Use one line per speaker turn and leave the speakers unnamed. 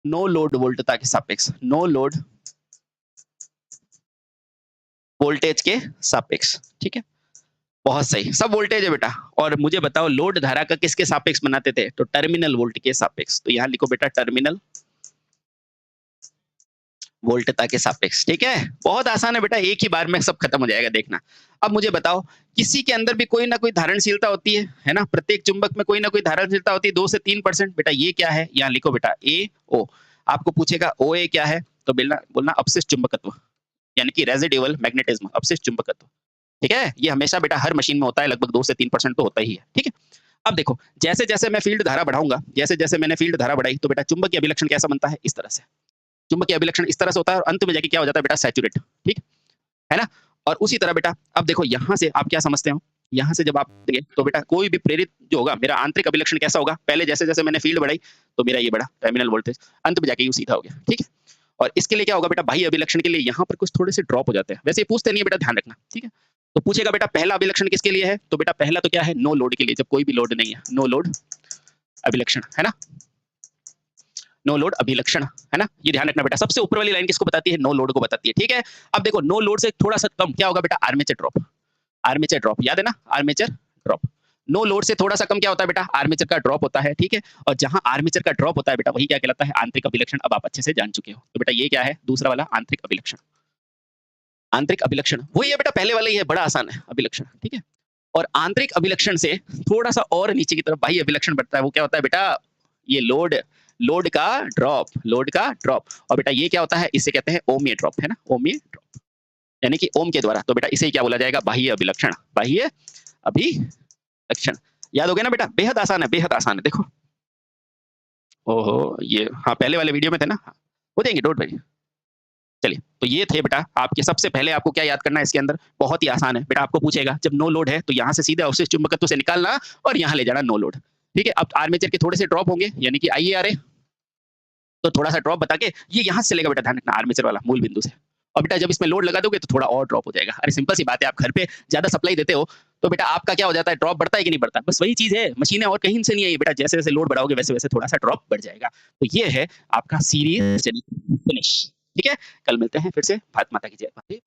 No load वोल्टता के सापेक्ष, no load voltage के सापेक्ष, ठीक है? बहुत सही, सब वोल्टेज है बेटा। और मुझे बताओ लोड धारा का किसके सापेक्ष बनाते थे? तो टर्मिनल वोल्ट के सापेक्ष। तो यहाँ लिखो बेटा टर्मिनल वोल्टता के सापेक्ष, ठीक है? बहुत आसान है बेटा, एक ही बार में सब खत्म हो जाएगा, देखना। अब मुझे बताओ, किसी के अंदर भी कोई ना कोई धारणशीलता होती है ना? प्रत्येक चुंबक में कोई ना कोई धारणशीलता होती है 2 से 3%। बेटा ये क्या है? यहाँ लिखो बेटा ए ओ। आपको पूछेगा ओ ए क्या है? तो बोलना अपशिष्ट चुंबकत्व, यानी कि रेजिडुअल मैग्नेटिज्म, अपशिष्ट चुंबकत्व, ठीक है? ये हमेशा बेटा हर मशीन में होता है, लगभग 2 से 3% तो होता ही है, ठीक है? अब देखो, जैसे-जैसे मैं फ़ील्ड धारा बढ़ाऊँगा, जैसे-जैसे मैंने फ़ील्ड धारा बढ़ाई, तो बेटा चुंबकीय अभिलक्षण कैसा बनता है? इस तरह से। चुंबकीय अभिलक्षण इस तरह से होता है और अंत में जाके क्या हो जाता है बेटा? सैचुरेट, ठीक है ना? और उसी तरह बेटा अब देखो यहाँ से आप क्या समझते हो? यहाँ से जब आप देंगे तो बेटा कोई भी प्रेरित जो होगा, मेरा आंतरिक अभिलक्षण कैसा होगा? पहले जैसे-जैसे मैंने फ़ील्ड बढ़ाई, तो मेरा ये बढ़ा टर्मिनल वोल्टेज, अंत में जाके यूँ सीधा हो गया, ठीक है? और इसके लिए क्या होगा बेटा? बाह्य अभिलक्षण के लिए यहाँ पर कुछ थोड़े से ड्रॉप हो जाते हैं। वैसे ये पूछते नहीं है बेटा, ध्यान रखना, ठीक है? तो पूछेगा बेटा पहला अभिलक्षण किसके लिए है? तो बेटा पहला तो क्या है? नो लोड के लिए, जब कोई भी लोड नहीं है, नो लोड अभिलक्षण, है ना? नो लोड अभिलक्षण, है ना? ये ध्यान रखना बेटा। सबसे ऊपर वाली लाइन किसको बताती है? नो लोड को बताती है, ठीक है? अब देखो नो लोड से थोड़ा सा कम क्या होगा बेटा? आर्मेचर ड्रॉप, आर्मेचर ड्रॉप, याद है ना? Armature drop. नो लोड से थोड़ा सा कम क्या होता है बेटा? आर्मेचर का ड्रॉप होता है, ठीक है? और जहां आर्मेचर का ड्रॉप होता है बेटा, वही क्या कहलाता है? आंतरिक अभिलक्षण। अब आप अच्छे से जान चुके हो। तो बेटा ये क्या है? दूसरा वाला आंतरिक अभिलक्षण। आंतरिक अभिलक्षण वही है बेटा, पहले वाला ही है, बड़ा आसान है अभिलक्षण, ठीक है? और आंतरिक अभिलक्षण से थोड़ा सा और नीचे की तरफ बाह्य अभिलक्षण बढ़ता है, वो क्या होता है बेटा? ये लोड, लोड का ड्रॉप, लोड का ड्रॉप। और बेटा ये क्या होता है? इसे कहते हैं ओमिय ड्रॉप, है ना? ओमिय ड्रॉप, यानी कि ओम के द्वारा। तो बेटा इसे क्या बोला जाएगा? बाह्य अभिलक्षण, बाह्य अभिलक्षण। याद हो गया ना बेटा? बेहद आसान है, बेहद आसान है, देखो। ओहो! ये हाँ, पहले वाले वीडियो में थे ना? हो जाएंगे, डोंट वरी। चलिए, तो ये थे बेटा आपके। सबसे पहले आपको क्या याद करना है इसके अंदर? बहुत ही आसान है बेटा। आपको पूछेगा जब नो लोड है तो यहाँ से सीधे अवशिष्ट चुंबकत्व से निकालना और यहाँ ले जाना नो लोड, ठीक है? अब आर्मेचर के थोड़े से ड्रॉप होंगे, यानी कि आईए-आरए, तो थोड़ा सा ड्रॉप बता के ये यहाँ से चलेगा बेटा, ध्यान रखना, आर्मेचर वाला मूल बिंदु से। और बेटा जब इसमें लोड लगा दोगे तो थोड़ा और ड्रॉप हो जाएगा। अरे सिंपल सी बात है, आप घर पे ज्यादा सप्लाई देते हो तो बेटा आपका क्या हो जाता है? ड्रॉप बढ़ता है कि नहीं बढ़ता? बस वही चीज है, मशीनें और कहीं से नहीं आई बेटा। जैसे जैसे लोड बढ़ाओगे वैसे वैसे थोड़ा सा ड्रॉप बढ़ जाएगा। तो ये है आपका सीरीज फिनिश, ठीक है? कल मिलते हैं फिर से। भारत माता की जय।